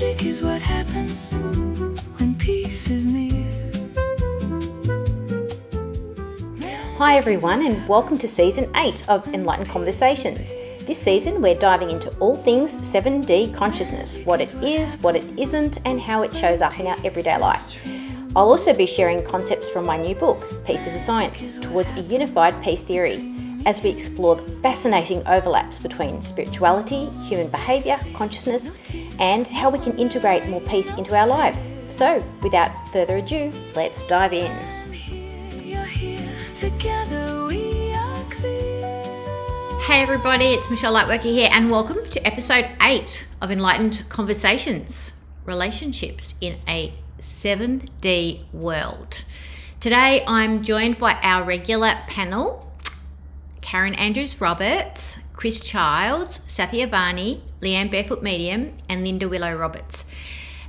Magic is what happens when peace is near. Hi everyone, and welcome to Season 8 of Enlightened Conversations. This season we're diving into all things 7D consciousness, what it is, what it isn't, and how it shows up in our everyday life. I'll also be sharing concepts from my new book, Pieces of Science, towards a unified peace theory, as we explore the fascinating overlaps between spirituality, human behaviour, consciousness, and how we can integrate more peace into our lives. So, without further ado, let's dive in. Together we are clear. Hey everybody, it's Michelle Lightworker here, and welcome to episode 8 of Enlightened Conversations, Relationships in a 7D World. Today I'm joined by our regular panel, Karen Roberts, Chris Childs, Sathiavanni, Leanne Barefoot Medium, and Willow Roberts,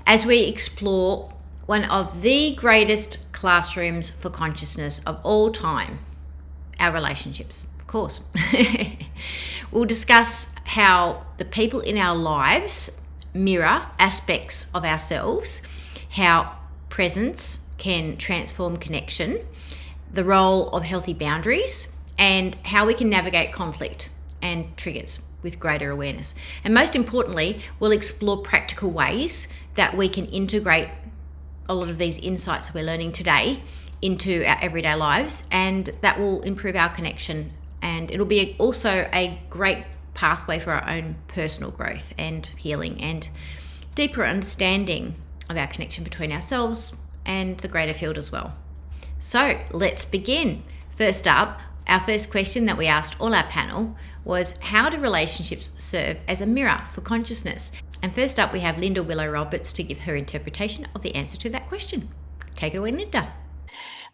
as we explore one of the greatest classrooms for consciousness of all time, our relationships, of course. We'll discuss how the people in our lives mirror aspects of ourselves, how presence can transform connection, the role of healthy boundaries, and how we can navigate conflict and triggers with greater awareness. And most importantly, we'll explore practical ways that we can integrate a lot of these insights we're learning today into our everyday lives, and that will improve our connection, and it'll be also a great pathway for our own personal growth and healing and deeper understanding of our connection between ourselves and the greater field as well. So let's begin. First up, our first question that we asked all our panel was, how do relationships serve as a mirror for consciousness? And first up, we have Willow Roberts to give her interpretation of the answer to that question. Take it away, Linda.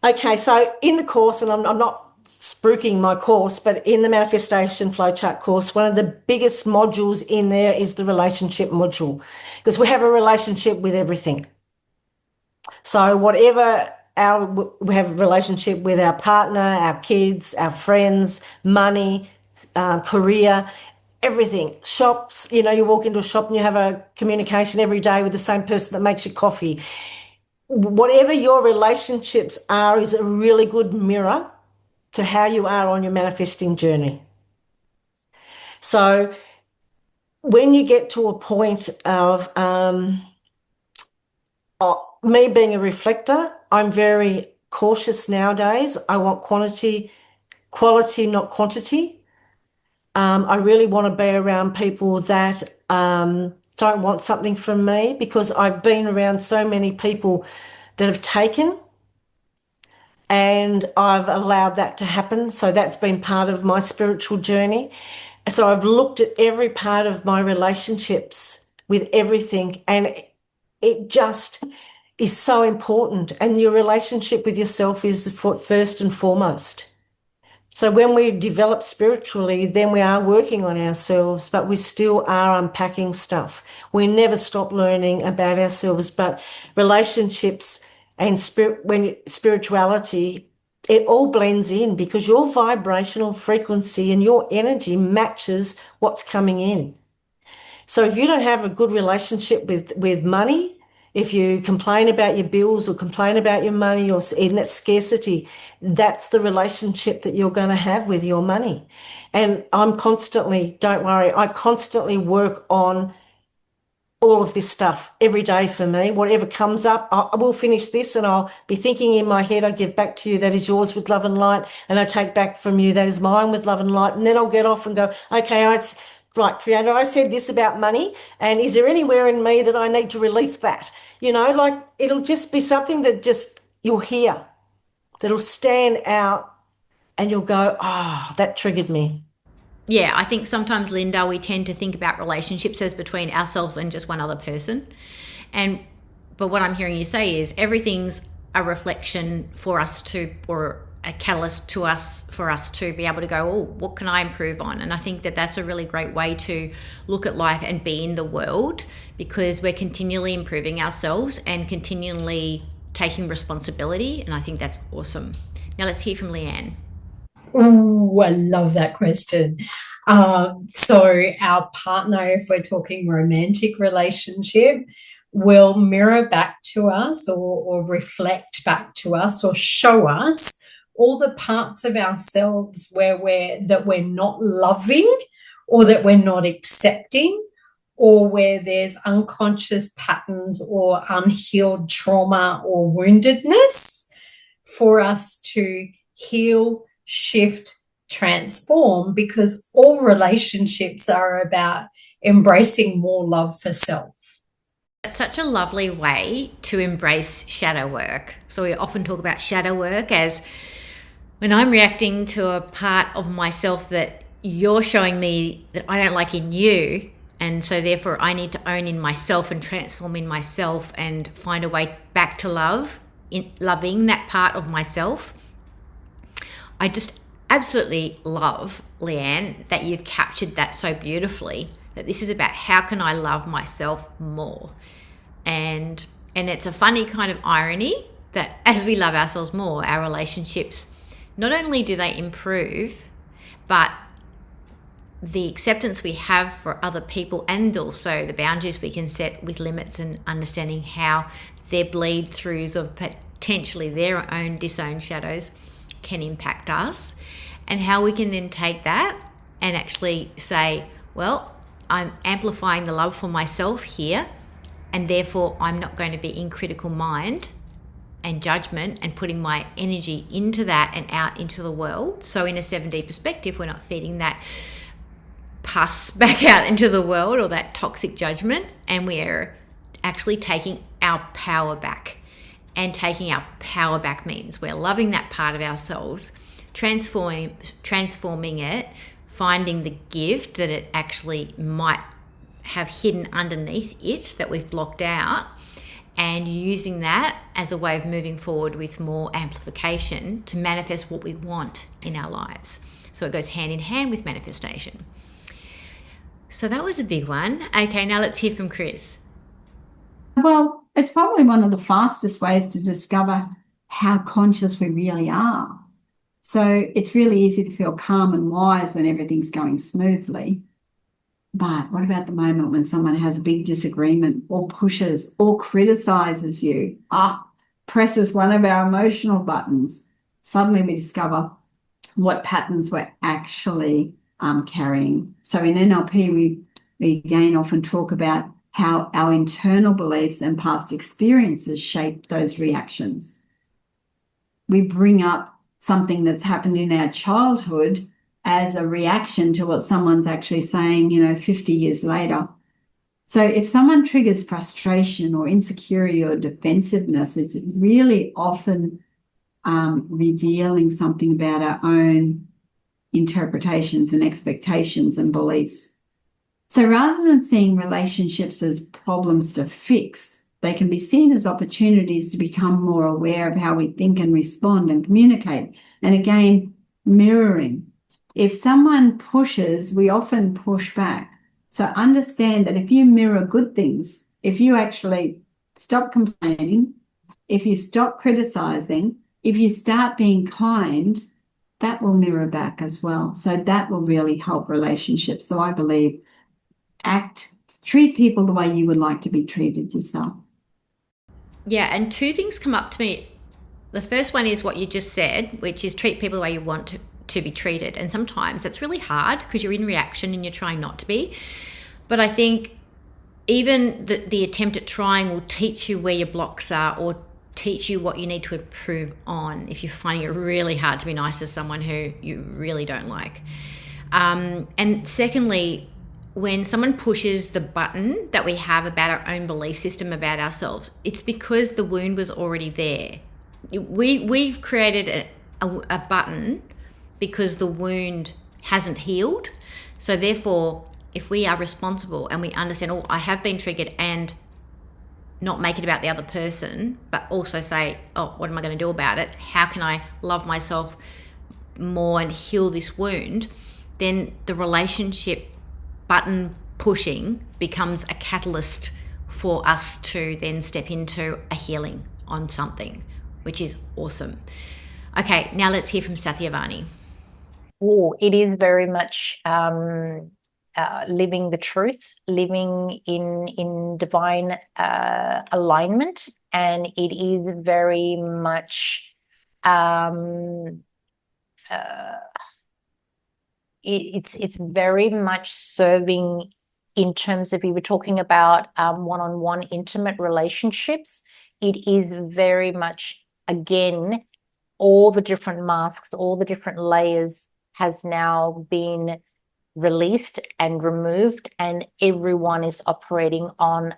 Okay, so in the course, and I'm not spruiking my course, but in the Manifestation Flowchart course, one of the biggest modules in there is the relationship module, because we have a relationship with everything. So whatever we have a relationship with our partner, our kids, our friends, money, career, everything. Shops, you walk into a shop and you have a communication every day with the same person that makes you coffee. Whatever your relationships are is a really good mirror to how you are on your manifesting journey. So when you get to a point of me being a reflector, I'm very cautious nowadays. I want quality, not quantity. I really want to be around people that don't want something from me, because I've been around so many people that have taken, and I've allowed that to happen. So that's been part of my spiritual journey. So I've looked at every part of my relationships with everything, and it just is so important. And your relationship with yourself is first and foremost. So when we develop spiritually, then we are working on ourselves, but we still are unpacking stuff. We never stop learning about ourselves, but relationships and spirituality, it all blends in, because your vibrational frequency and your energy matches what's coming in. So if you don't have a good relationship with money, if you complain about your bills or complain about your money or in that scarcity, that's the relationship that you're going to have with your money. And I constantly work on all of this stuff every day for me. Whatever comes up, I will finish this and I'll be thinking in my head, I give back to you, that is yours with love and light, and I take back from you, that is mine with love and light. And then I'll get off and go, okay, right, Creator, I said this about money, and is there anywhere in me that I need to release that? It'll just be something that you'll hear, that'll stand out, and you'll go, that triggered me. Yeah, I think sometimes, Linda, we tend to think about relationships as between ourselves and just one other person. But what I'm hearing you say is everything's a reflection for us or a catalyst for us to be able to go, what can I improve on? And I think that that's a really great way to look at life and be in the world, because we're continually improving ourselves and continually taking responsibility. And I think that's awesome. Now let's hear from Leanne. Oh, I love that question. So our partner, if we're talking romantic relationship, will mirror back to us or reflect back to us or show us all the parts of ourselves that we're not loving or that we're not accepting, or where there's unconscious patterns or unhealed trauma or woundedness for us to heal, shift, transform, because all relationships are about embracing more love for self. That's such a lovely way to embrace shadow work. So we often talk about shadow work as when I'm reacting to a part of myself that you're showing me that I don't like in you, and so therefore I need to own in myself and transform in myself and find a way back to love, in loving that part of myself. I just absolutely love, Leanne, that you've captured that so beautifully, that this is about how can I love myself more. And it's a funny kind of irony that as we love ourselves more, our relationships, not only do they improve, but the acceptance we have for other people and also the boundaries we can set with limits and understanding how their bleed throughs of potentially their own disowned shadows can impact us, and how we can then take that and actually say, well, I'm amplifying the love for myself here, and therefore I'm not going to be in critical mind and judgment and putting my energy into that and out into the world. So in a 7D perspective, we're not feeding that pus back out into the world or that toxic judgment, and we're actually taking our power back. And taking our power back means we're loving that part of ourselves, transforming it, finding the gift that it actually might have hidden underneath it that we've blocked out, and using that as a way of moving forward with more amplification to manifest what we want in our lives. So it goes hand in hand with manifestation. So that was a big one. Okay, now let's hear from Chris. Well, it's probably one of the fastest ways to discover how conscious we really are. So it's really easy to feel calm and wise when everything's going smoothly. But what about the moment when someone has a big disagreement or pushes or criticizes you, presses one of our emotional buttons? Suddenly we discover what patterns we're actually carrying. So in NLP, we again often talk about how our internal beliefs and past experiences shape those reactions. We bring up something that's happened in our childhood as a reaction to what someone's actually saying, 50 years later. So if someone triggers frustration or insecurity or defensiveness, it's really often revealing something about our own interpretations and expectations and beliefs. So rather than seeing relationships as problems to fix, they can be seen as opportunities to become more aware of how we think and respond and communicate. And again, mirroring. If someone pushes, we often push back. So understand that if you mirror good things, if you actually stop complaining, if you stop criticizing, if you start being kind, that will mirror back as well. So that will really help relationships. So I believe treat people the way you would like to be treated yourself. Yeah, and two things come up to me. The first one is what you just said, which is treat people the way you want to be treated. And sometimes that's really hard because you're in reaction and you're trying not to be. But I think even the attempt at trying will teach you where your blocks are or teach you what you need to improve on if you're finding it really hard to be nice to someone who you really don't like. And secondly, when someone pushes the button that we have about our own belief system about ourselves, it's because the wound was already there. We've created a button because the wound hasn't healed. So therefore, if we are responsible and we understand, I have been triggered, and not make it about the other person, but also say, what am I going to do about it? How can I love myself more and heal this wound? Then the relationship button pushing becomes a catalyst for us to then step into a healing on something, which is awesome. Okay, now let's hear from Sathiavanni. it is very much living the truth, living in divine alignment, and it is very much it's very much serving in terms of, you were talking about one-on-one intimate relationships. It is very much, again, all the different masks, all the different layers has now been released and removed, and everyone is operating on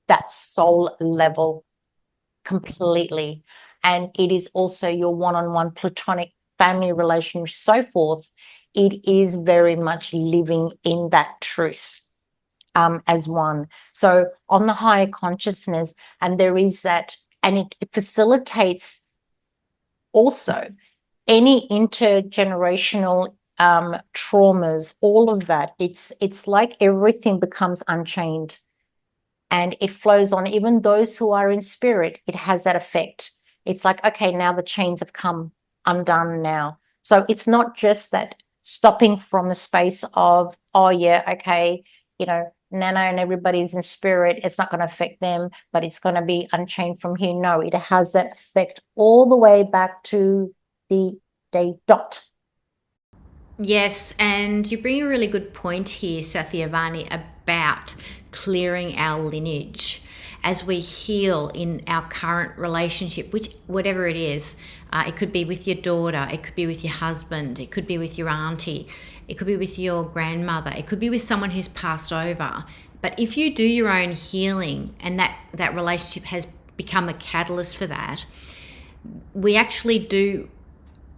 that soul level completely. And it is also your one-on-one platonic family relationship, so forth. It is very much living in that truth as one. So on the higher consciousness, and there is that, and it facilitates also any intergenerational traumas, all of that. It's like everything becomes unchained and it flows on. Even those who are in spirit, it has that effect. It's like, okay, now the chains have come undone now. So it's not just that stopping from a space of, oh yeah, okay, you know, Nana and everybody's in spirit, it's not going to affect them, but it's going to be unchained from here. No, it has that effect all the way back to the day dot. Yes, and you bring a really good point here, Sathiavanni, about clearing our lineage as we heal in our current relationship, which whatever it is. It could be with your daughter, it could be with your husband, it could be with your auntie, it could be with your grandmother, it could be with someone who's passed over. But if you do your own healing and that relationship has become a catalyst for that, we actually do,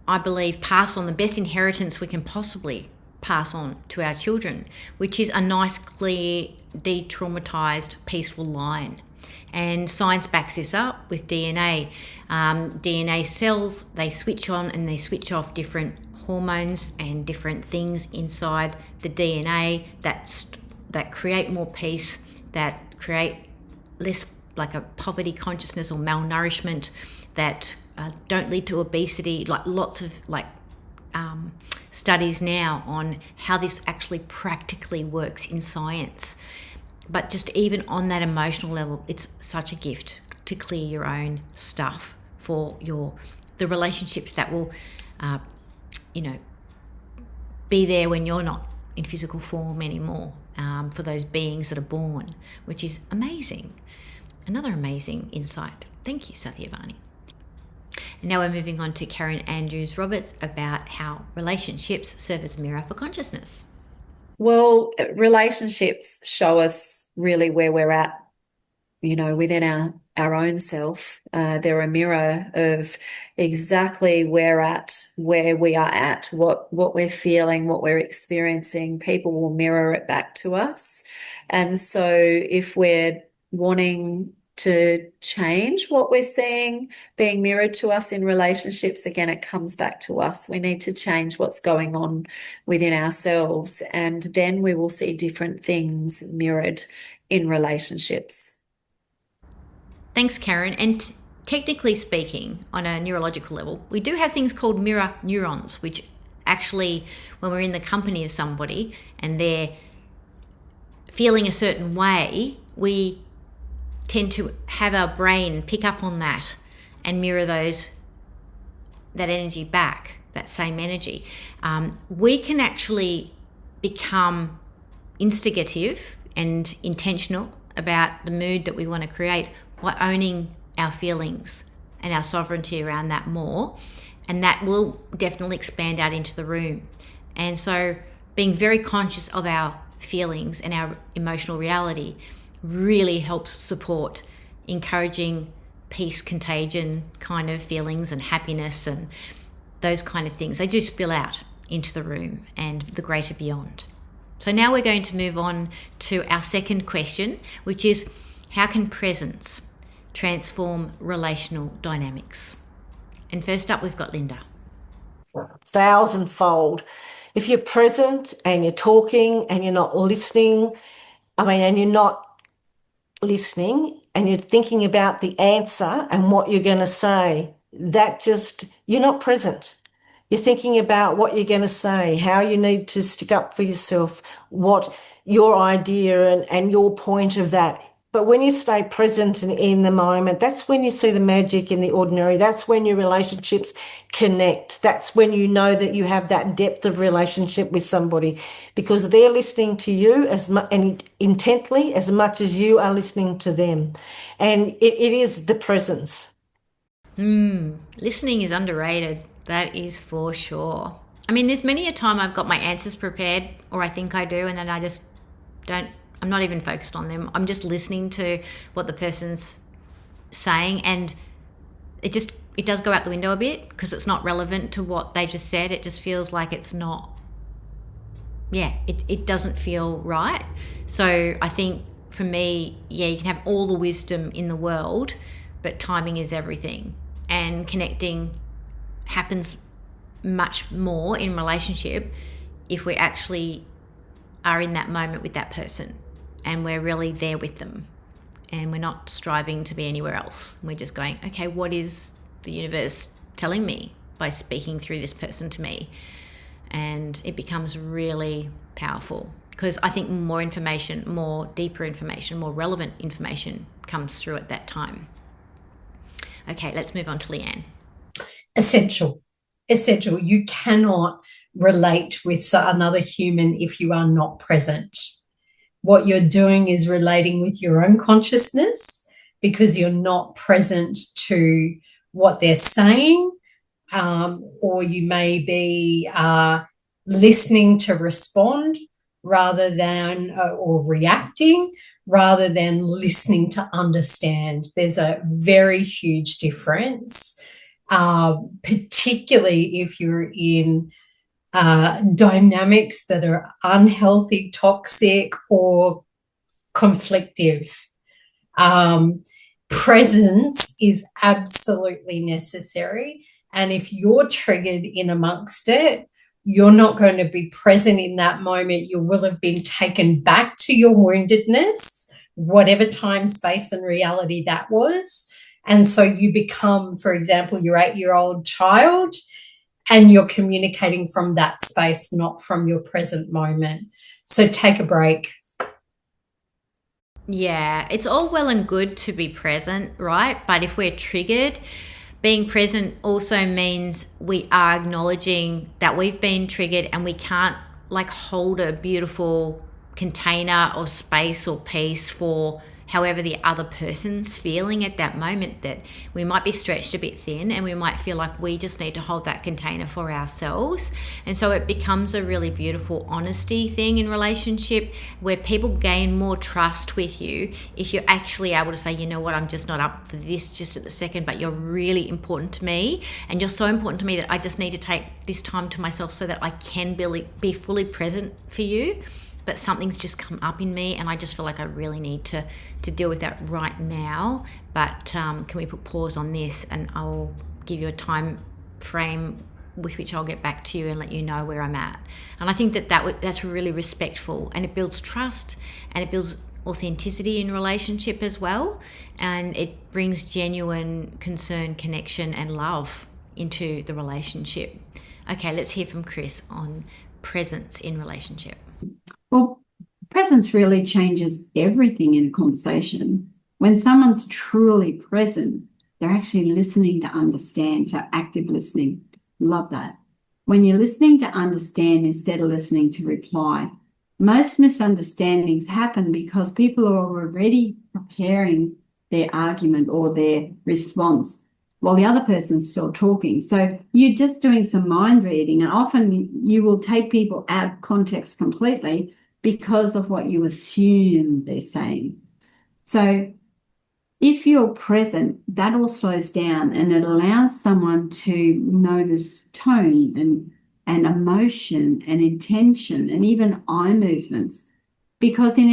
I believe, pass on the best inheritance we can possibly pass on to our children, which is a nice, clear, de-traumatized, peaceful line. And science backs this up with DNA. DNA cells, they switch on and they switch off different hormones and different things inside the DNA that create more peace, that create less like a poverty consciousness or malnourishment, that don't lead to obesity. Like lots of studies now on how this actually practically works in science. But just even on that emotional level, it's such a gift to clear your own stuff for the relationships that will be there when you're not in physical form anymore, for those beings that are born, which is amazing. Another amazing insight. Thank you, Sathiavanni. And now we're moving on to Karen Andrews Roberts about how relationships serve as a mirror for consciousness. Well, relationships show us really where we're at, within our own self. They're a mirror of exactly where we are at, what we're feeling, what we're experiencing. People will mirror it back to us. And so if we're wanting to change what we're seeing being mirrored to us in relationships, again, it comes back to us. We need to change what's going on within ourselves, and then we will see different things mirrored in relationships. Thanks, Karen. And technically speaking, on a neurological level, we do have things called mirror neurons, which actually, when we're in the company of somebody and they're feeling a certain way, we tend to have our brain pick up on that and mirror that energy back, that same energy. We can actually become instigative and intentional about the mood that we want to create by owning our feelings and our sovereignty around that more. And that will definitely expand out into the room. And so being very conscious of our feelings and our emotional reality really helps support encouraging peace contagion kind of feelings and happiness and those kind of things. They do spill out into the room and the greater beyond. So now we're going to move on to our second question, which is, how can presence transform relational dynamics? And first up, we've got Linda. 1,000-fold. If you're present and you're talking and you're not listening, and you're not listening and you're thinking about the answer and what you're going to say, you're not present. You're thinking about what you're going to say, how you need to stick up for yourself, what your idea and your point of that. But when you stay present and in the moment, that's when you see the magic in the ordinary. That's when your relationships connect. That's when you know that you have that depth of relationship with somebody, because they're listening to you and intently as much as you are listening to them. And it is the presence. Listening is underrated. That is for sure. I mean, there's many a time I've got my answers prepared, or I think I do, and then I just don't, I'm not even focused on them. I'm just listening to what the person's saying, and it does go out the window a bit because it's not relevant to what they just said. It just feels like it's not, it doesn't feel right. So I think for me, you can have all the wisdom in the world, but timing is everything. And connecting happens much more in relationship if we actually are in that moment with that person and we're really there with them and we're not striving to be anywhere else. We're just going, okay, what is the universe telling me by speaking through this person to me? And it becomes really powerful because I think more information, more deeper information, more relevant information comes through at that time. Okay, let's move on to Leanne. Essential. You cannot relate with another human if you are not present. What you're doing is relating with your own consciousness because you're not present to what they're saying, or you may be listening to respond rather than, or reacting rather than listening to understand. There's a very huge difference, particularly if you're in dynamics that are unhealthy, toxic, or conflictive. Presence is absolutely necessary. And if you're triggered in amongst it, you're not going to be present in that moment. You will have been taken back to your woundedness, whatever time, space, and reality that was. And so you become, for example, your 8-year-old child, and you're communicating from that space, not from your present moment. So take a break. Yeah, it's all well and good to be present, right? But if we're triggered, being present also means we are acknowledging that we've been triggered and we can't hold a beautiful container or space or peace for however the other person's feeling at that moment, that we might be stretched a bit thin and we might feel like we just need to hold that container for ourselves. And so it becomes a really beautiful honesty thing in relationship where people gain more trust with you if you're actually able to say, you know what, I'm just not up for this just at the second, but you're really important to me and you're so important to me that I just need to take this time to myself so that I can be fully present for you. But something's just come up in me and I just feel like I really need to deal with that right now. But can we put pause on this and I'll give you a time frame with which I'll get back to you and let you know where I'm at. And I think that's really respectful and it builds trust and it builds authenticity in relationship as well. And it brings genuine concern, connection and love into the relationship. Okay, let's hear from Chris on presence in relationship. Well, presence really changes everything in a conversation. When someone's truly present, they're actually listening to understand, so active listening. Love that. When you're listening to understand instead of listening to reply, most misunderstandings happen because people are already preparing their argument or their response while the other person's still talking. So you're just doing some mind reading, and often you will take people out of context completely because of what you assume they're saying. So if you're present, that all slows down and it allows someone to notice tone and emotion and intention and even eye movements. Because in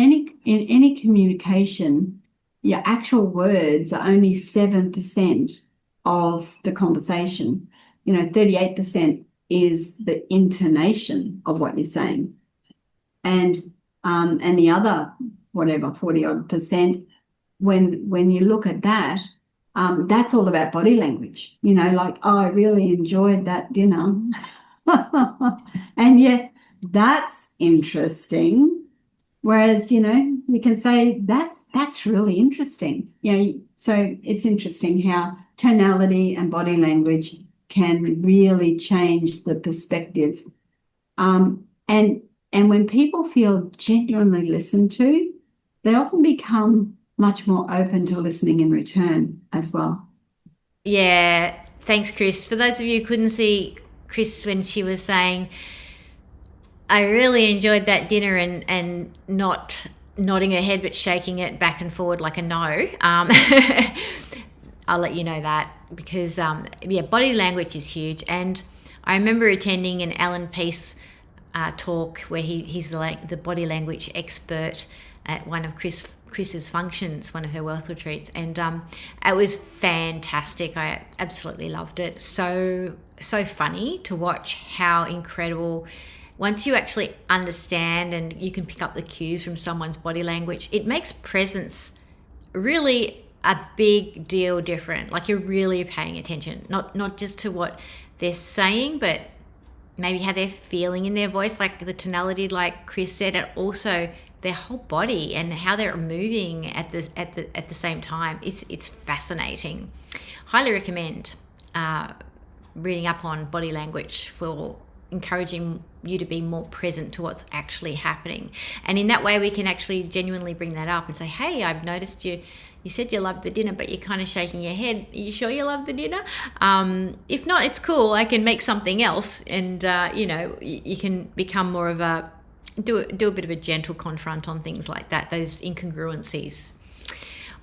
any communication, your actual words are only 7% of the conversation. 38% is the intonation of what you're saying. And the other, 40 odd percent, when you look at that, that's all about body language. Like, oh, I really enjoyed that dinner. And yet that's interesting. Whereas, you can say that's really interesting. So it's interesting how tonality and body language can really change the perspective. And when people feel genuinely listened to, they often become much more open to listening in return as well. Yeah, thanks, Chris. For those of you who couldn't see Chris when she was saying, I really enjoyed that dinner, and not nodding her head but shaking it back and forward like a no. I'll let you know that because, body language is huge. And I remember attending an Alan Peace talk where he's the body language expert at one of Chris's functions, one of her wealth retreats, and it was fantastic. I absolutely loved it. So funny to watch how incredible, once you actually understand and you can pick up the cues from someone's body language, it makes presence really a big deal different. Like, you're really paying attention, not just to what they're saying, but maybe how they're feeling in their voice, like the tonality, like Chris said, and also their whole body and how they're moving at the same time. It's fascinating. Highly recommend reading up on body language for encouraging you to be more present to what's actually happening. And in that way, we can actually genuinely bring that up and say, hey, I've noticed you said you loved the dinner, but you're kind of shaking your head. Are you sure you loved the dinner? If not, it's cool. I can make something else. And, you can become more of do a bit of a gentle confront on things like that, those incongruencies.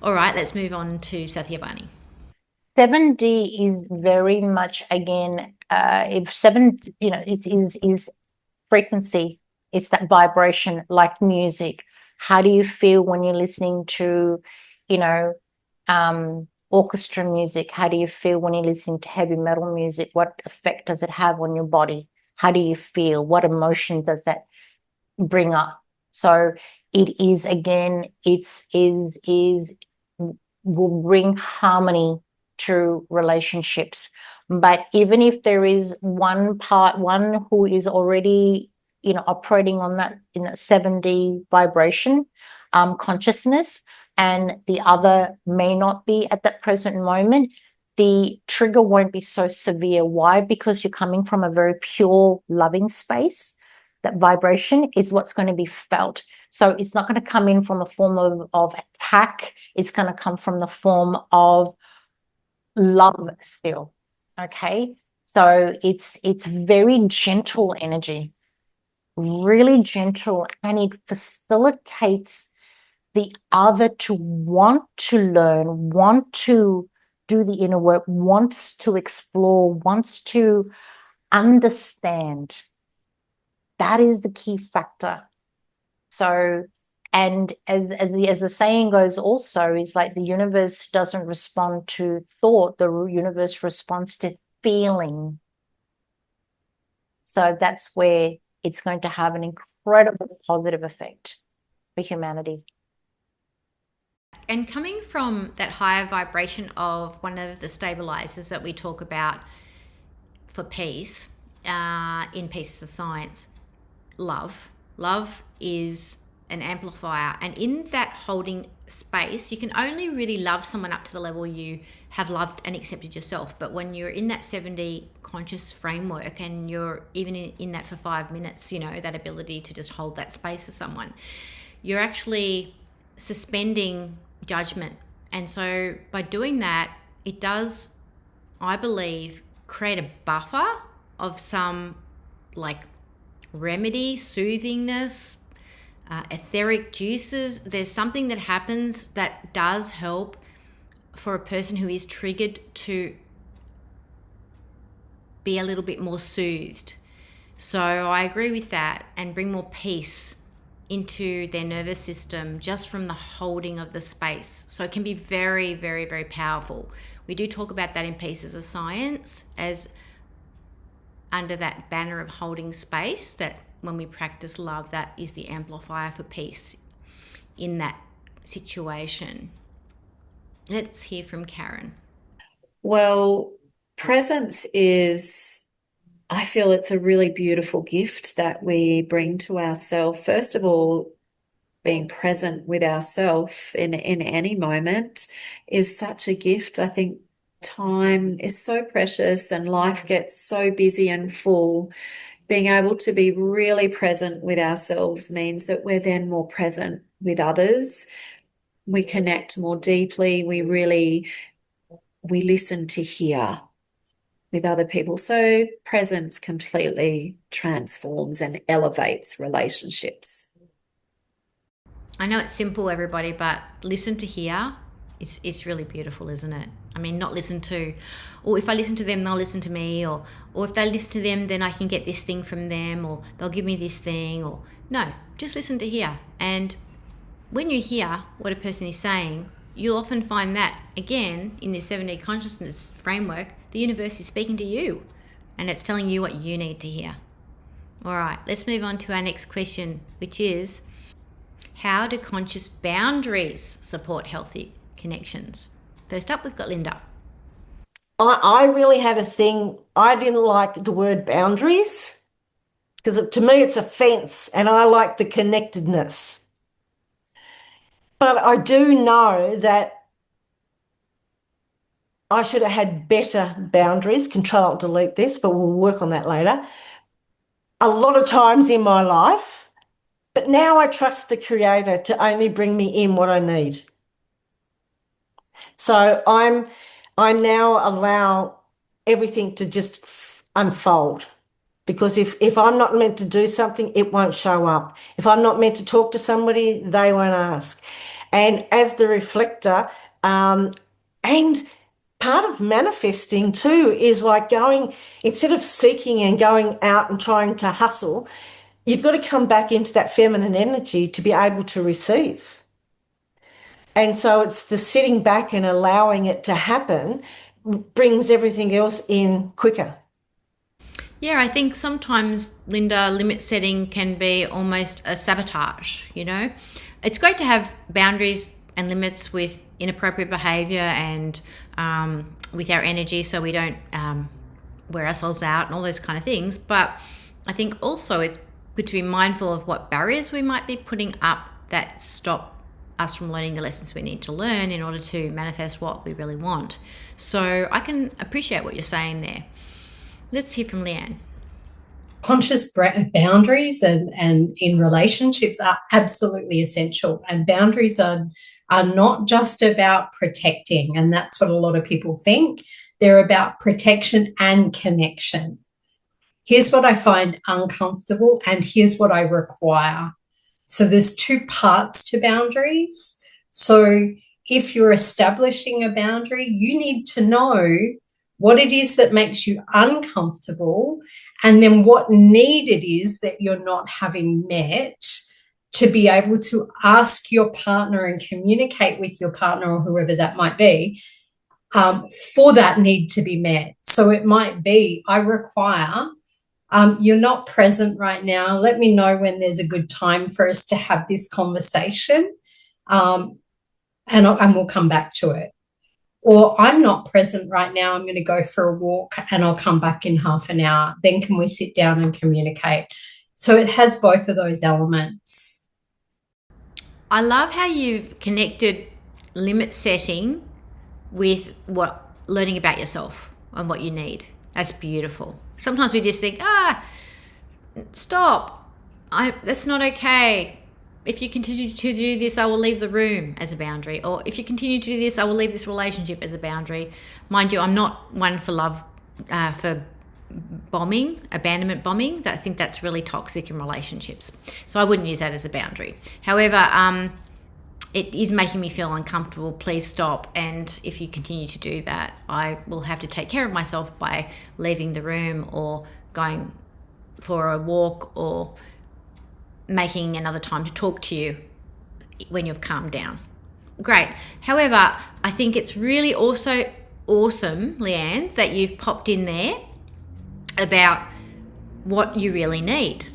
All right, let's move on to Sathiavanni. 7D is very much, again, if 7, it is frequency. It's that vibration, like music. How do you feel when you're listening to, orchestra music? How do you feel when you're listening to heavy metal music? What effect does it have on your body? How do you feel? What emotion does that bring up? So it is, again, will bring harmony to relationships. But even if there is one who is already operating on that in that 7D vibration consciousness, and the other may not be at that present moment, the trigger won't be so severe. Why? Because you're coming from a very pure, loving space. That vibration is what's going to be felt. So it's not going to come in from a form of attack. It's going to come from the form of love still. Okay? So it's very gentle energy, really gentle, and it facilitates the other to want to learn, want to do the inner work, wants to explore, wants to understand. That is the key factor. So, and as the saying goes also, is like the universe doesn't respond to thought, the universe responds to feeling. So that's where it's going to have an incredible positive effect for humanity. And coming from that higher vibration of one of the stabilizers that we talk about for peace, in Pieces of Science, love. Love is an amplifier. And in that holding space, you can only really love someone up to the level you have loved and accepted yourself. But when you're in that 7D conscious framework and you're even in that for 5 minutes, that ability to just hold that space for someone, you're actually suspending judgment. And so by doing that, it does, I believe, create a buffer of some like remedy, soothingness, etheric juices. There's something that happens that does help for a person who is triggered to be a little bit more soothed. So I agree with that, and bring more peace into their nervous system just from the holding of the space. So it can be very, very, very powerful. We do talk about that in Pieces of Science as under that banner of holding space, that when we practice love, that is the amplifier for peace in that situation. Let's hear from Karen. Well, presence is, I feel it's a really beautiful gift that we bring to ourselves. First of all, being present with ourselves in any moment is such a gift. I think time is so precious and life gets so busy and full. Being able to be really present with ourselves means that we're then more present with others. We connect more deeply. We listen to hear with other people. So presence completely transforms and elevates relationships. I know it's simple, everybody, but listen to hear. It's really beautiful, isn't it? I mean, not listen to, or if I listen to them, they'll listen to me, or if they listen to them, then I can get this thing from them, or they'll give me this thing, or no, just listen to hear. And when you hear what a person is saying, you'll often find that, again, in this 7D consciousness framework, the universe is speaking to you, and it's telling you what you need to hear. All right, let's move on to our next question, which is, how do conscious boundaries support healthy connections? First up, we've got Linda. I really had a thing. I didn't like the word boundaries because to me it's a fence, and I like the connectedness. But I do know that I should have had better boundaries. Control Alt Delete this, but we'll work on that later. A lot of times in my life, but now I trust the Creator to only bring me in what I need. So I now allow everything to just unfold, because if I'm not meant to do something, it won't show up. If I'm not meant to talk to somebody, they won't ask. And as the reflector, and part of manifesting too is like going, instead of seeking and going out and trying to hustle, you've got to come back into that feminine energy to be able to receive. And so it's the sitting back and allowing it to happen brings everything else in quicker. Yeah, I think sometimes, Linda, limit setting can be almost a sabotage, you know? It's great to have boundaries and limits with inappropriate behavior and with our energy so we don't wear ourselves out and all those kind of things. But I think also it's good to be mindful of what barriers we might be putting up that stop us from learning the lessons we need to learn in order to manifest what we really want. So I can appreciate what you're saying there. Let's hear from Leanne. Conscious boundaries and in relationships are absolutely essential. And boundaries are not just about protecting, and that's what a lot of people think. They're about protection and connection. Here's what I find uncomfortable, and here's what I require. So there's two parts to boundaries. So if you're establishing a boundary, you need to know what it is that makes you uncomfortable, and then what need it is that you're not having met, to be able to ask your partner and communicate with your partner or whoever that might be for that need to be met. So it might be, I require, you're not present right now. Let me know when there's a good time for us to have this conversation, and we'll come back to it. Or I'm not present right now. I'm going to go for a walk and I'll come back in half an hour. Then can we sit down and communicate? So it has both of those elements. I love how you've connected limit setting with learning about yourself and what you need. That's beautiful. Sometimes we just think, stop. That's not okay. If you continue to do this, I will leave the room as a boundary. Or if you continue to do this, I will leave this relationship as a boundary. Mind you, I'm not one for bombing, abandonment bombing. I think that's really toxic in relationships. So I wouldn't use that as a boundary. However, it is making me feel uncomfortable. Please stop. And if you continue to do that, I will have to take care of myself by leaving the room or going for a walk or making another time to talk to you when you've calmed down. Great. However, I think it's really also awesome, Leanne, that you've popped in there about what you really need.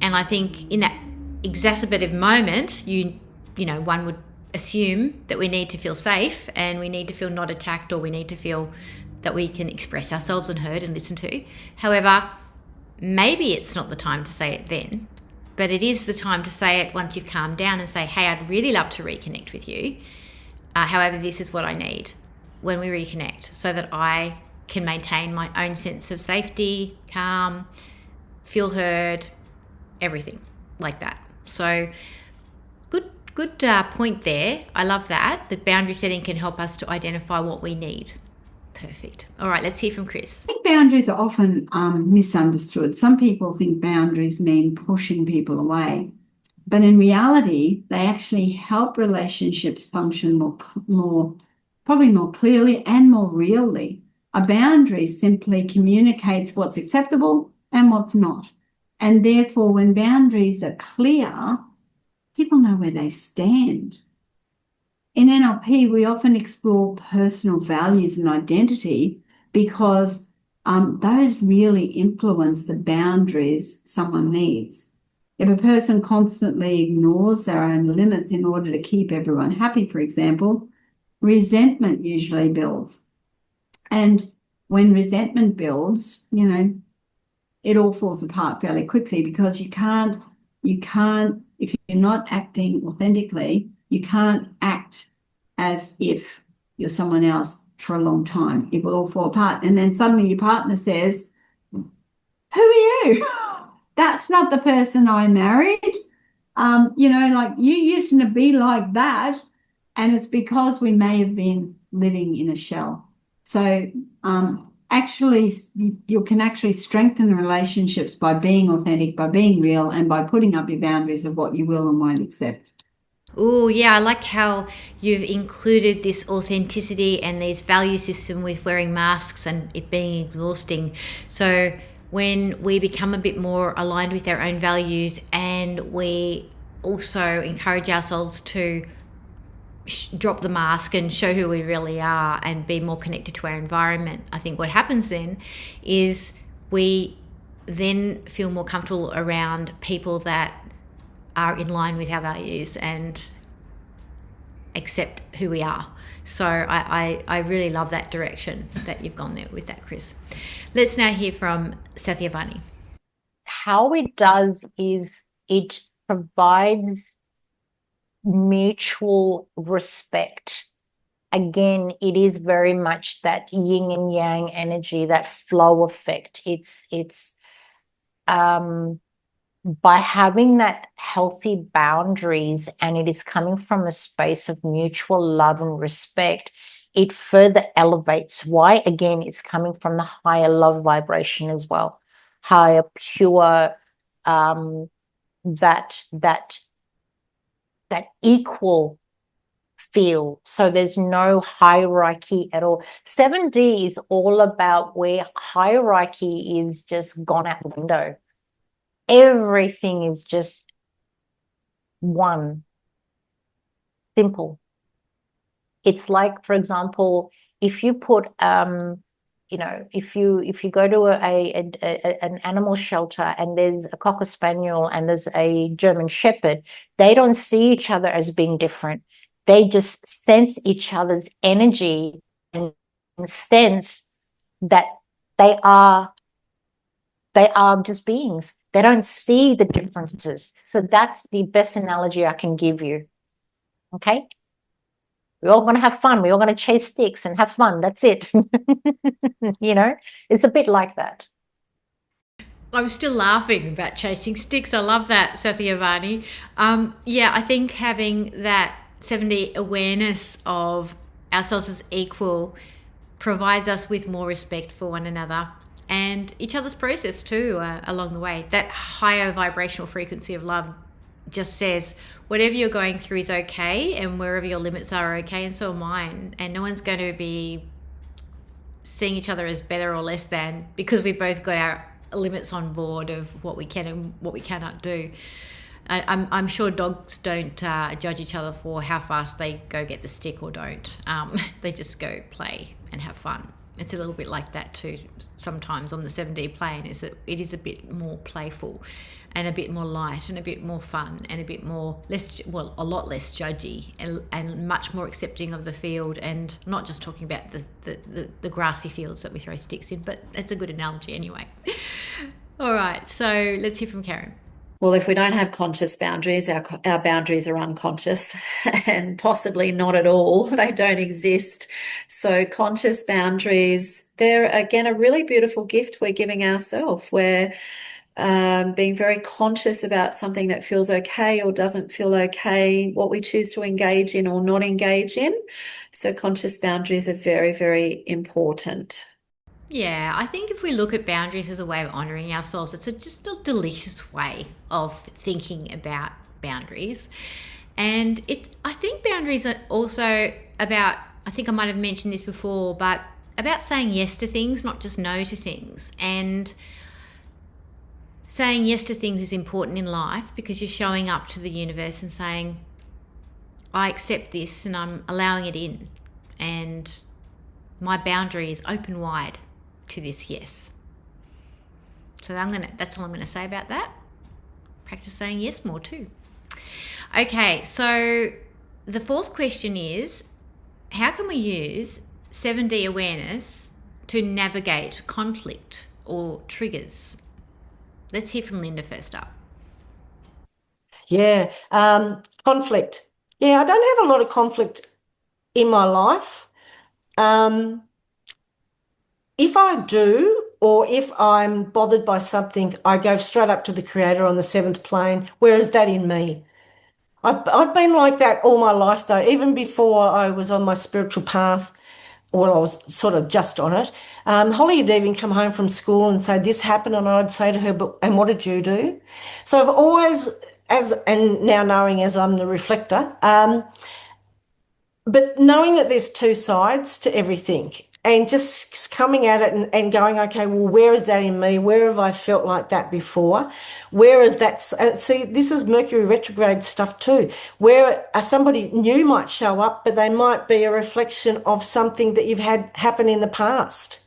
And I think in that exacerbative moment, you know, one would assume that we need to feel safe and we need to feel not attacked, or we need to feel that we can express ourselves and heard and listen to. However, maybe it's not the time to say it then, but it is the time to say it once you've calmed down and say, hey, I'd really love to reconnect with you. However, this is what I need when we reconnect so that I can maintain my own sense of safety, calm, feel heard, everything like that. So good point there. I love that boundary setting can help us to identify what we need. Perfect. All right, let's hear from Chris. I think boundaries are often misunderstood. Some people think boundaries mean pushing people away, but in reality, they actually help relationships function probably more clearly and more really. A boundary simply communicates what's acceptable and what's not. And therefore, when boundaries are clear, people know where they stand. In NLP, we often explore personal values and identity because those really influence the boundaries someone needs. If a person constantly ignores their own limits in order to keep everyone happy, for example, resentment usually builds. And when resentment builds, it all falls apart fairly quickly because you can't, if you're not acting authentically, you can't act as if you're someone else for a long time. It will all fall apart. And then suddenly your partner says, who are you? That's not the person I married. Like you used to be like that. And it's because we may have been living in a shell. So actually, you can actually strengthen relationships by being authentic, by being real, and by putting up your boundaries of what you will and won't accept. Oh, yeah, I like how you've included this authenticity and this value system with wearing masks and it being exhausting. So when we become a bit more aligned with our own values and we also encourage ourselves to drop the mask and show who we really are and be more connected to our environment, I think what happens then is we then feel more comfortable around people that are in line with our values and accept who we are. So I really love that direction that you've gone there with that, Chris. Let's now hear from Sathiavanni. How it does is it provides mutual respect. Again, it is very much that yin and yang energy, that flow effect. It's by having that healthy boundaries, and it is coming from a space of mutual love and respect, it further elevates. Why? Again, it's coming from the higher love vibration as well, higher pure, that equal feel. So there's no hierarchy at all. 7D is all about where hierarchy is just gone out the window. Everything is just one, simple. It's like, for example, if you put, if you go to an animal shelter and there's a Cocker Spaniel and there's a German Shepherd, they don't see each other as being different. They just sense each other's energy and sense that they are just beings. They don't see the differences. So that's the best analogy I can give you. Okay? We're all going to have fun. We're all going to chase sticks and have fun. That's it. It's a bit like that. I'm still laughing about chasing sticks. I love that, Sathiavanni. I think having that 7D awareness of ourselves as equal provides us with more respect for one another and each other's process too along the way. That higher vibrational frequency of love just says whatever you're going through is okay, and wherever your limits are okay, and so are mine. And no one's going to be seeing each other as better or less than because we both got our limits on board of what we can and what we cannot do. I'm sure dogs don't judge each other for how fast they go get the stick or don't. They just go play and have fun. It's a little bit like that too sometimes on the 7D plane, is that it is a bit more playful and a bit more light and a bit more fun and a bit more a lot less judgy and much more accepting of the field, and not just talking about the grassy fields that we throw sticks in, but it's a good analogy anyway. All right, so let's hear from Karen. Well, if we don't have conscious boundaries, our boundaries are unconscious and possibly not at all. They don't exist. So conscious boundaries, they're, again, a really beautiful gift we're giving ourselves. We're being very conscious about something that feels okay or doesn't feel okay, what we choose to engage in or not engage in. So conscious boundaries are very, very important. Yeah, I think if we look at boundaries as a way of honouring ourselves, it's just a delicious way of thinking about boundaries. And I think boundaries are also about, I think I might have mentioned this before, but about saying yes to things, not just no to things. And saying yes to things is important in life because you're showing up to the universe and saying, I accept this and I'm allowing it in. And my boundary is open wide to this yes. So that's all I'm going to say about that. Practice saying yes more too. Okay, so the fourth question is, how can we use 7D awareness to navigate conflict or triggers? Let's hear from Linda first up. Yeah, conflict. Yeah, I don't have a lot of conflict in my life. If I do, or if I'm bothered by something, I go straight up to the Creator on the 7th plane. Where is that in me? I've been like that all my life, though. Even before I was on my spiritual path, well, I was sort of just on it. Holly would even come home from school and say, this happened, and I'd say to her, and what did you do? So I've always, and now knowing as I'm the reflector, but knowing that there's two sides to everything, and just coming at it and going, okay, well, where is that in me? Where have I felt like that before? Where is that? See, this is Mercury retrograde stuff too, where somebody new might show up, but they might be a reflection of something that you've had happen in the past.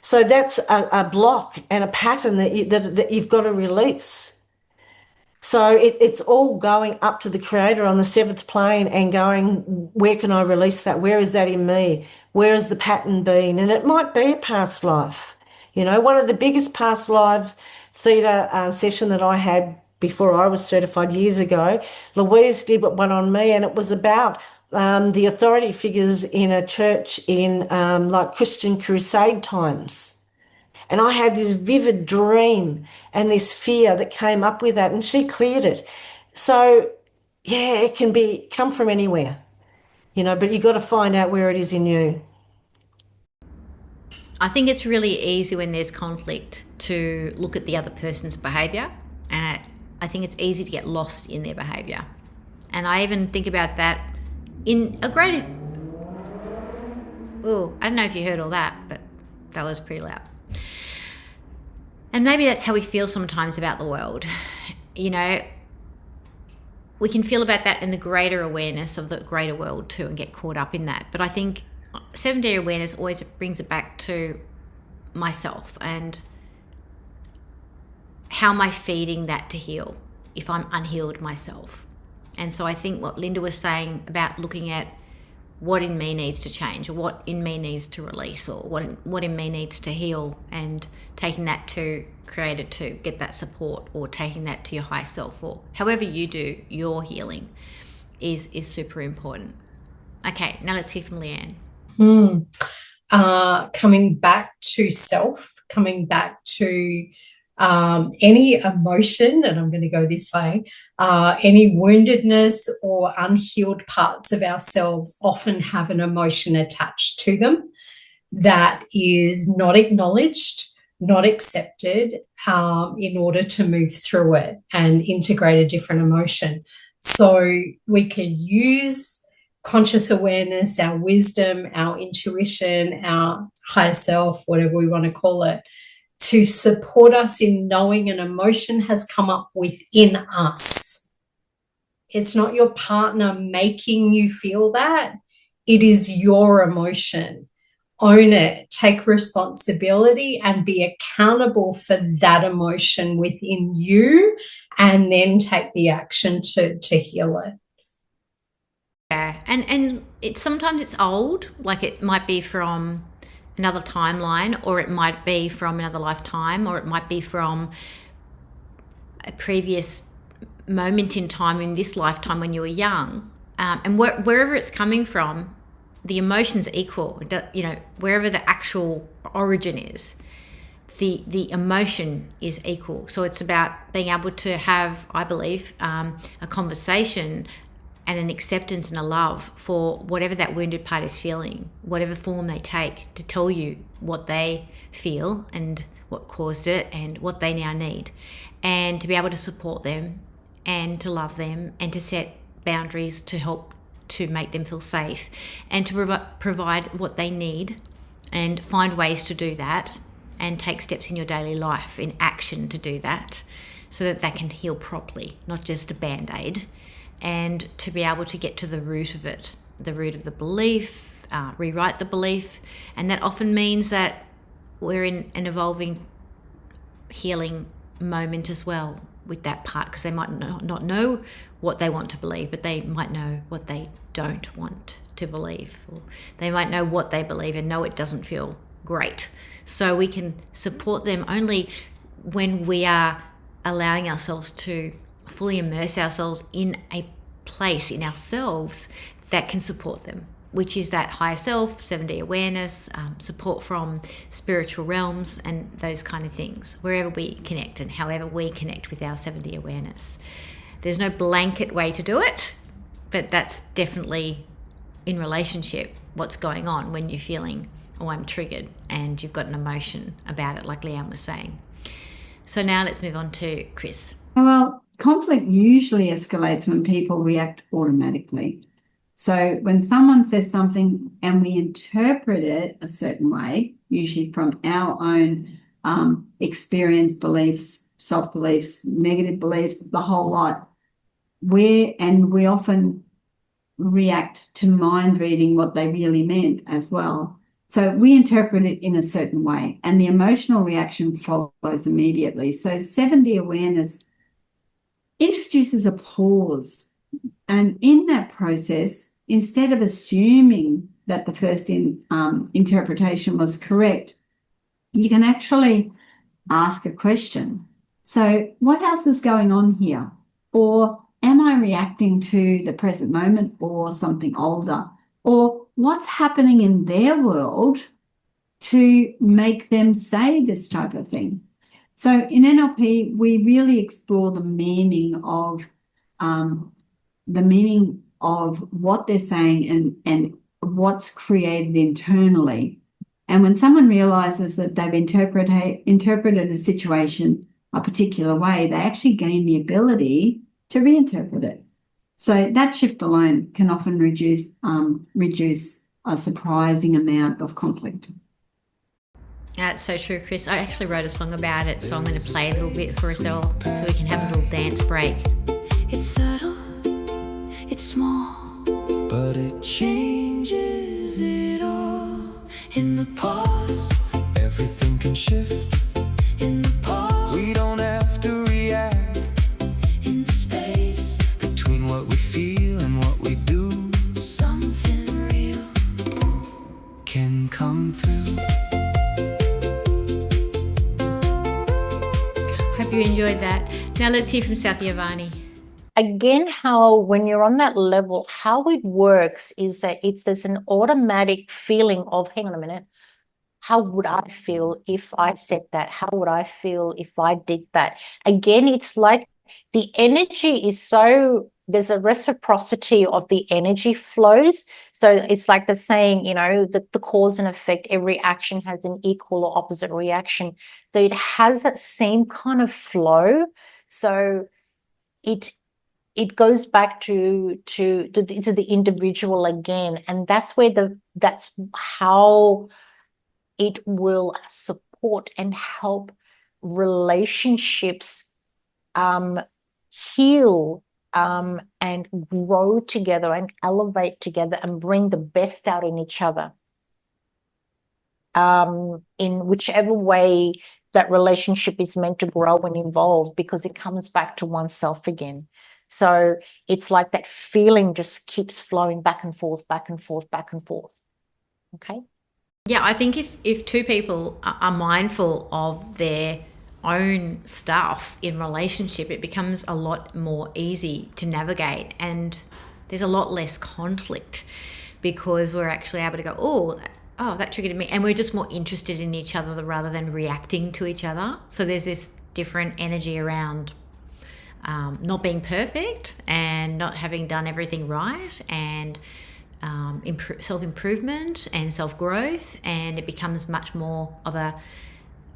So that's a block and a pattern that you've got to release. So it's all going up to the Creator on the 7th plane and going, where can I release that? Where is that in me? Where has the pattern been? And it might be a past life. You know, one of the biggest past lives theatre session that I had before I was certified years ago, Louise did one on me, and it was about the authority figures in a church in like Christian crusade times. And I had this vivid dream and this fear that came up with that, and she cleared it. So, yeah, it can come from anywhere, you know, but you've got to find out where it is in you. I think it's really easy when there's conflict to look at the other person's behaviour, and I think it's easy to get lost in their behaviour. And I even think about that in a greater... Oh, I don't know if you heard all that, but that was pretty loud. And maybe that's how we feel sometimes about the world. You know, we can feel about that in the greater awareness of the greater world too and get caught up in that. But I think 7D awareness always brings it back to myself and how am I feeding that to heal if I'm unhealed myself. And so I think what Linda was saying about looking at what in me needs to change or what in me needs to release or what in me needs to heal, and taking that to Creator to get that support, or taking that to your high self, or however you do your healing is super important. Okay, now let's hear from Leanne. Coming back to self, coming back to any emotion, and I'm going to go this way, any woundedness or unhealed parts of ourselves often have an emotion attached to them that is not acknowledged, not accepted, in order to move through it and integrate a different emotion. So we can use conscious awareness, our wisdom, our intuition, our higher self, whatever we want to call it, to support us in knowing an emotion has come up within us. It's not your partner making you feel that. It is your emotion. own it, take responsibility, and be accountable for that emotion within you, and then take the action to heal it. Yeah, and it's sometimes it's old, like it might be from another timeline, or it might be from another lifetime, or it might be from a previous moment in time in this lifetime when you were young. And wherever it's coming from, the emotion's equal. You know, wherever the actual origin is, the emotion is equal. So it's about being able to have, I believe, a conversation and an acceptance and a love for whatever that wounded part is feeling, whatever form they take, to tell you what they feel and what caused it and what they now need, and to be able to support them and to love them and to set boundaries to help to make them feel safe and to provide what they need and find ways to do that and take steps in your daily life in action to do that, so that they can heal properly, not just a band-aid, and to be able to get to the root of it, the root of the belief, rewrite the belief. And that often means that we're in an evolving healing moment as well with that part, because they might not know what they want to believe, but they might know what they don't want to believe, or they might know what they believe and know it doesn't feel great. So we can support them only when we are allowing ourselves to fully immerse ourselves in a place in ourselves that can support them, which is that higher self, 7D awareness, support from spiritual realms, and those kind of things, wherever we connect and however we connect with our 7D awareness. There's no blanket way to do it, but that's definitely in relationship what's going on when you're feeling, oh, I'm triggered, and you've got an emotion about it, like Leanne was saying. So now let's move on to Chris. Well, conflict usually escalates when people react automatically. So when someone says something and we interpret it a certain way, usually from our own experience, beliefs, self-beliefs, negative beliefs, the whole lot, we often react to mind reading what they really meant as well. So we interpret it in a certain way, and the emotional reaction follows immediately. So 7D awareness introduces a pause. And in that process, instead of assuming that the first interpretation was correct, you can actually ask a question. So what else is going on here? Or am I reacting to the present moment or something older? Or what's happening in their world to make them say this type of thing? So in NLP, we really explore the meaning of what they're saying and what's created internally. And when someone realizes that they've interpreted a situation a particular way, they actually gain the ability to reinterpret it. So that shift alone can often reduce a surprising amount of conflict. That's so true, Chris. I actually wrote a song about it, so I'm going to play a little bit for us all so we can have a little dance break. It's subtle, it's small, but it changes it all. In the pause, everything can shift. In the pause, we don't have to react. In the space between what we feel and what we do, something real can come through. Hope you enjoyed that. Now let's hear from Sathiavanni. Again, how when you're on that level, how it works is that there's an automatic feeling of, hang on a minute, how would I feel if I said that? How would I feel if I did that? Again, it's like the energy is there's a reciprocity of the energy flows. So it's like the saying, the cause and effect, every action has an equal or opposite reaction. So it has that same kind of flow. So it goes back to the individual again, and that's how it will support and help relationships heal and grow together and elevate together and bring the best out in each other. in whichever way that relationship is meant to grow and evolve, because it comes back to oneself again. So it's like that feeling just keeps flowing back and forth, back and forth, back and forth. Okay. Yeah, I think if two people are mindful of their own stuff in relationship, it becomes a lot more easy to navigate, and there's a lot less conflict because we're actually able to go, oh, that triggered me, and we're just more interested in each other rather than reacting to each other. So there's this different energy around not being perfect and not having done everything right, and self-improvement and self-growth, and it becomes much more of a,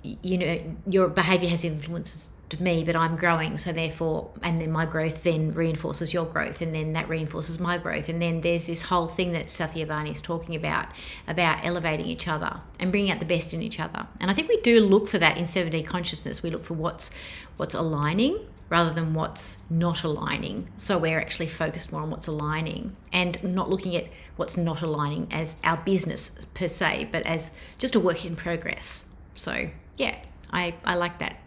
your behavior has influenced me, but I'm growing, so therefore, and then my growth then reinforces your growth, and then that reinforces my growth, and then there's this whole thing that Sathiavanni is talking about elevating each other and bringing out the best in each other. And I think we do look for that in 7D consciousness. We look for what's aligning rather than what's not aligning. So we're actually focused more on what's aligning and not looking at what's not aligning as our business per se, but as just a work in progress. So yeah, I like that,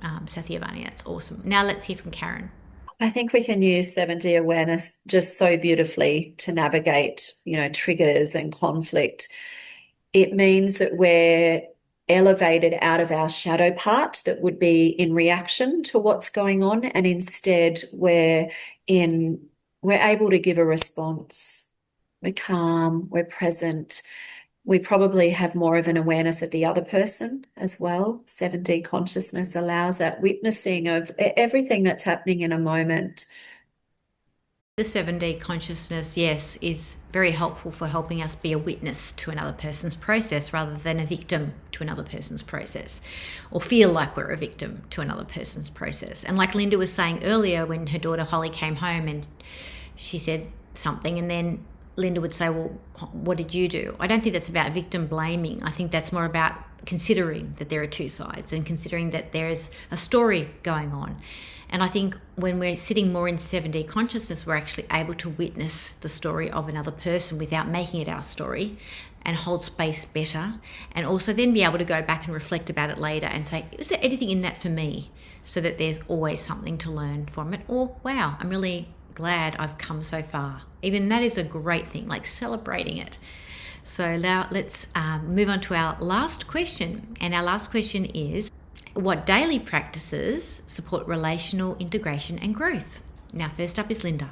Sathiavanni. That's awesome. Now let's hear from Karen. I think we can use 7D awareness just so beautifully to navigate, triggers and conflict. It means that we're elevated out of our shadow part that would be in reaction to what's going on, and instead we're able to give a response. We're calm, we're present. We probably have more of an awareness of the other person as well. 7D consciousness allows that witnessing of everything that's happening in a moment. The 7D consciousness, yes, is very helpful for helping us be a witness to another person's process rather than a victim to another person's process, or feel like we're a victim to another person's process. And like Linda was saying earlier, when her daughter Holly came home and she said something, and then Linda would say, well, what did you do? I don't think that's about victim blaming. I think that's more about considering that there are two sides and considering that there is a story going on. And I think when we're sitting more in 7D consciousness, we're actually able to witness the story of another person without making it our story, and hold space better, and also then be able to go back and reflect about it later and say, is there anything in that for me? So that there's always something to learn from it. Or, wow, I'm really glad I've come so far. Even that is a great thing, like celebrating it. So now let's move on to our last question. And our last question is, what daily practices support relational integration and growth? Now, first up is Linda.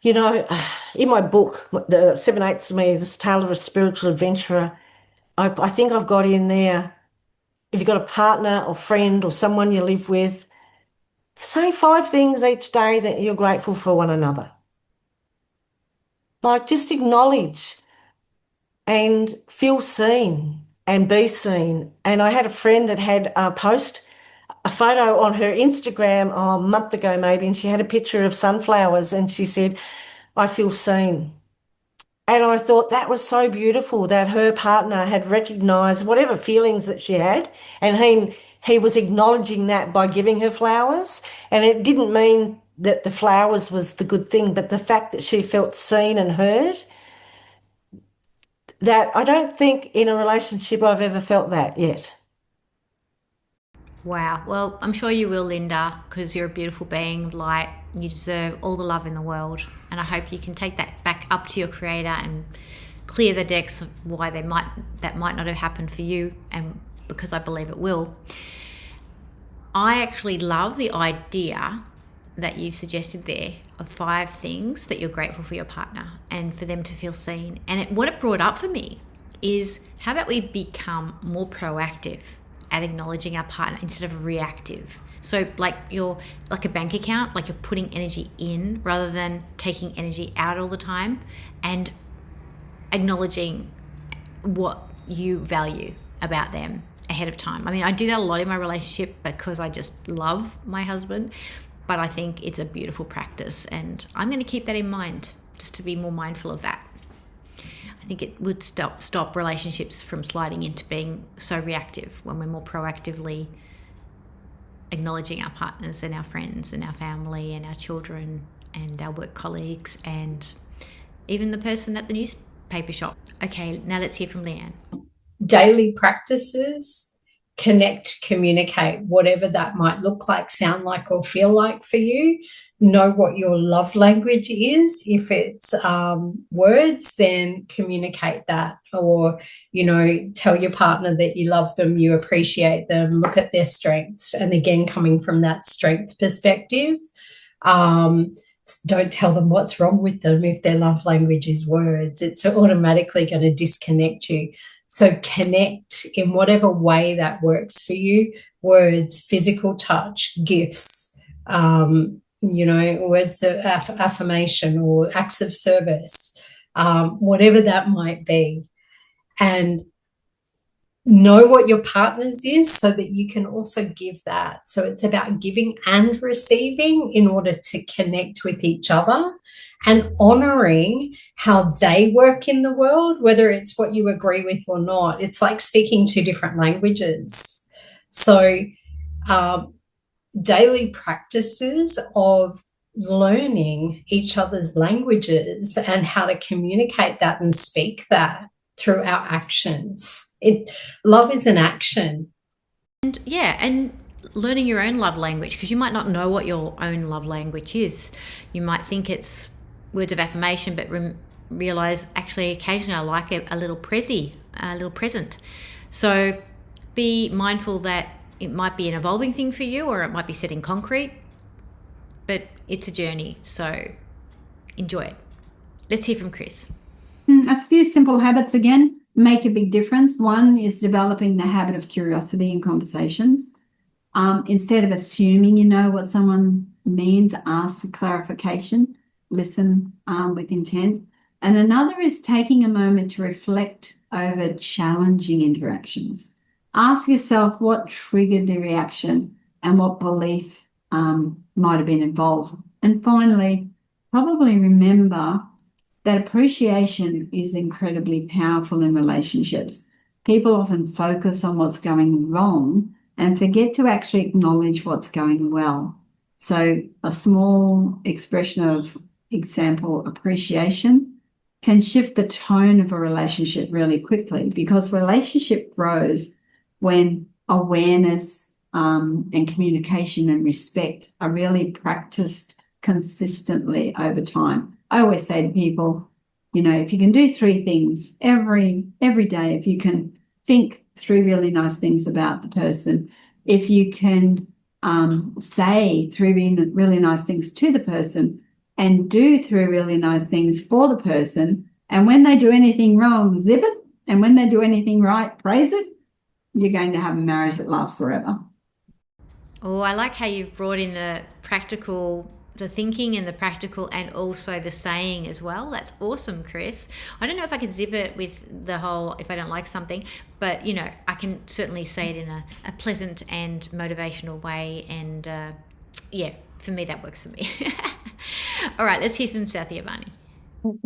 In my book, The 7 Eighths of Me, This Tale of a Spiritual Adventurer, I think I've got in there, if you've got a partner or friend or someone you live with, say 5 things each day that you're grateful for one another. Like, just acknowledge and feel seen and be seen. And I had a friend that had a photo on her Instagram a month ago maybe, and she had a picture of sunflowers, and she said, I feel seen. And I thought that was so beautiful that her partner had recognised whatever feelings that she had, and he was acknowledging that by giving her flowers. And it didn't mean that the flowers was the good thing, but the fact that she felt seen and heard, that I don't think in a relationship I've ever felt that yet. Wow. Well, I'm sure you will, Linda, because you're a beautiful being, light. You deserve all the love in the world. And I hope you can take that back up to your creator and clear the decks of why that might not have happened for you, and because I believe it will. I actually love the idea that you've suggested there of 5 things that you're grateful for your partner and for them to feel seen. And what it brought up for me is, how about we become more proactive at acknowledging our partner instead of reactive? So like a bank account, like you're putting energy in rather than taking energy out all the time, and acknowledging what you value about them ahead of time. I mean, I do that a lot in my relationship because I just love my husband, but I think it's a beautiful practice, and I'm going to keep that in mind, just to be more mindful of that. I think it would stop relationships from sliding into being so reactive when we're more proactively acknowledging our partners and our friends and our family and our children and our work colleagues and even the person at the newspaper shop. Okay, now let's hear from Leanne. daily practices, connect, communicate, whatever that might look like, sound like, or feel like for you. Know what your love language is. If it's words, then communicate that, or, tell your partner that you love them, you appreciate them, look at their strengths. And again, coming from that strength perspective, don't tell them what's wrong with them. If their love language is words, it's automatically going to disconnect you. So connect in whatever way that works for you. Words, physical touch, gifts, words of affirmation or acts of service, whatever that might be. And know what your partner's is so that you can also give that. So it's about giving and receiving in order to connect with each other, and honoring how they work in the world, whether it's what you agree with or not. It's like speaking two different languages. So daily practices of learning each other's languages and how to communicate that and speak that through our actions. Love is an action. And learning your own love language, because you might not know what your own love language is. You might think it's words of affirmation, but realize actually occasionally I like a little present. So be mindful that it might be an evolving thing for you, or it might be set in concrete, but it's a journey. So enjoy it. Let's hear from Chris. A few simple habits again make a big difference. One is developing the habit of curiosity in conversations. Instead of assuming you know what someone means, ask for clarification, listen with intent. And another is taking a moment to reflect over challenging interactions. Ask yourself what triggered the reaction and what belief might have been involved. And finally, probably remember that appreciation is incredibly powerful in relationships. People often focus on what's going wrong and forget to actually acknowledge what's going well. So a small expression of, example, appreciation can shift the tone of a relationship really quickly, because relationship grows when awareness and communication and respect are really practiced consistently over time. I always say to people, if you can do 3 things every day, if you can think 3 really nice things about the person, if you can say 3 really nice things to the person, and do 3 really nice things for the person, and when they do anything wrong, zip it, and when they do anything right, praise it, you're going to have a marriage that lasts forever. Oh, I like how you've brought in the thinking and the practical, and also the saying as well. That's awesome, Chris. I don't know if I could zip it with the whole, if I don't like something, but I can certainly say it in a pleasant and motivational way. And for me, that works for me. All right, let's hear from Sathiavanni.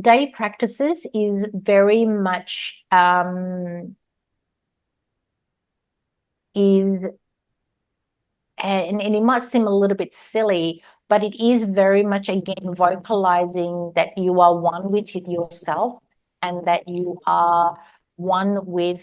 Daily practices is very much and it might seem a little bit silly, but it is very much, again, vocalizing that you are one with yourself, and that you are one with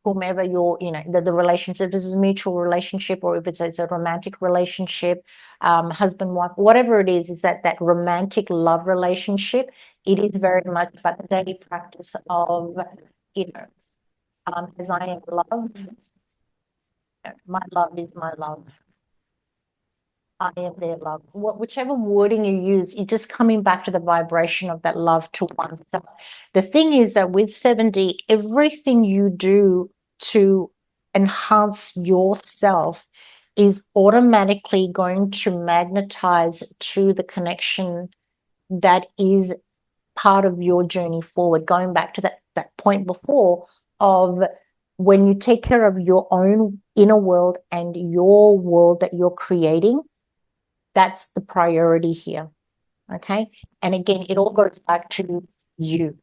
whomever you're, the relationship, if this is a mutual relationship, or if it's a romantic relationship, husband, wife, whatever it is that romantic love relationship, it is very much about the daily practice of, as I am loved, my love is my love. I am their love. Whichever wording you use, you're just coming back to the vibration of that love to oneself. The thing is that with 7D, everything you do to enhance yourself is automatically going to magnetize to the connection that is part of your journey forward. Going back to that point before of when you take care of your own inner world and your world that you're creating, that's the priority here, okay? And again, it all goes back to you,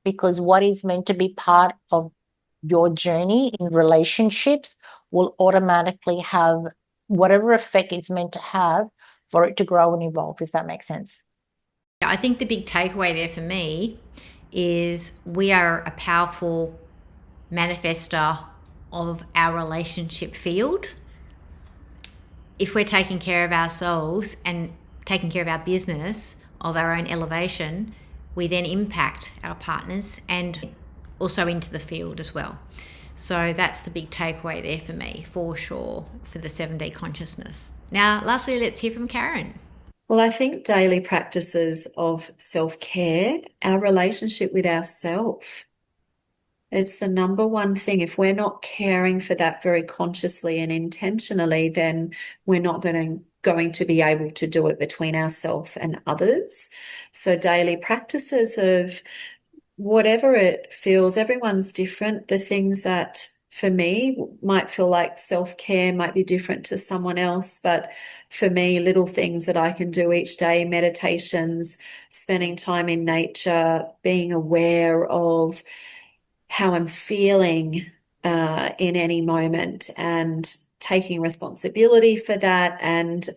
because what is meant to be part of your journey in relationships will automatically have whatever effect it's meant to have for it to grow and evolve, if that makes sense. I think the big takeaway there for me is we are a powerful manifester of our relationship field. If we're taking care of ourselves and taking care of our business, of our own elevation, we then impact our partners and also into the field as well. So that's the big takeaway there for me, for sure, for the 7D consciousness. Now, lastly, let's hear from Karen. Well, I think daily practices of self-care, our relationship with ourself, it's the number one thing. If we're not caring for that very consciously and intentionally, then we're not going to be able to do it between ourselves and others. So daily practices of whatever it feels, everyone's different. The things that for me might feel like self-care might be different to someone else, but for me, little things that I can do each day, meditations, spending time in nature, being aware of how I'm feeling in any moment and taking responsibility for that and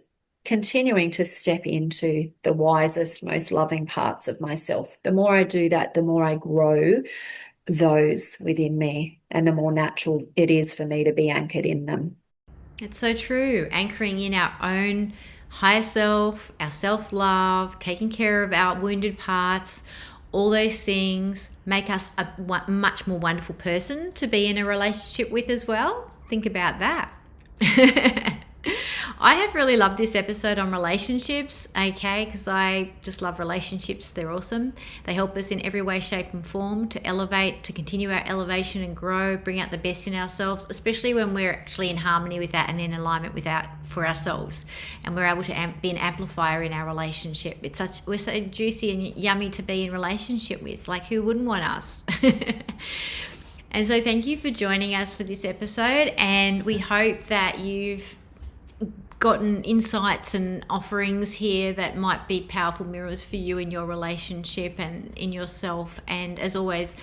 continuing to step into the wisest, most loving parts of myself. The more I do that, the more I grow those within me and the more natural it is for me to be anchored in them. It's so true. Anchoring in our own higher self, our self-love, taking care of our wounded parts, all those things make us a much more wonderful person to be in a relationship with as well. Think about that. I have really loved this episode on relationships, okay, because I just love relationships. They're awesome. They help us in every way, shape and form to elevate, to continue our elevation and grow, bring out the best in ourselves, especially when we're actually in harmony with that and in alignment with that for ourselves. And we're able to be an amplifier in our relationship. We're so juicy and yummy to be in relationship with. Like, who wouldn't want us? And so thank you for joining us for this episode. And we hope that you've gotten insights and offerings here that might be powerful mirrors for you in your relationship and in yourself. And as always,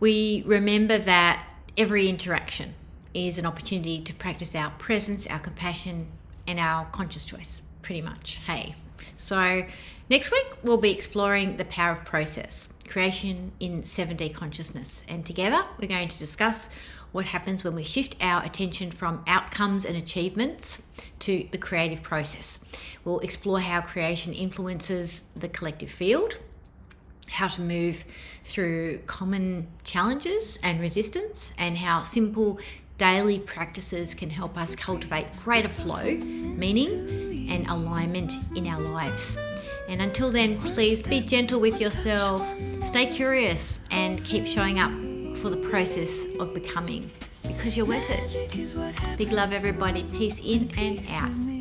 we remember that every interaction is an opportunity to practice our presence, our compassion, and our conscious choice, pretty much. Hey, so next week we'll be exploring the power of process, creation in 7D consciousness. And together we're going to discuss what happens when we shift our attention from outcomes and achievements to the creative process. We'll explore how creation influences the collective field, how to move through common challenges and resistance, and how simple daily practices can help us cultivate greater flow, meaning, and alignment in our lives. And until then, please be gentle with yourself, stay curious, and keep showing up for the process of becoming, because you're worth it. Big love, everybody. Peace in and out.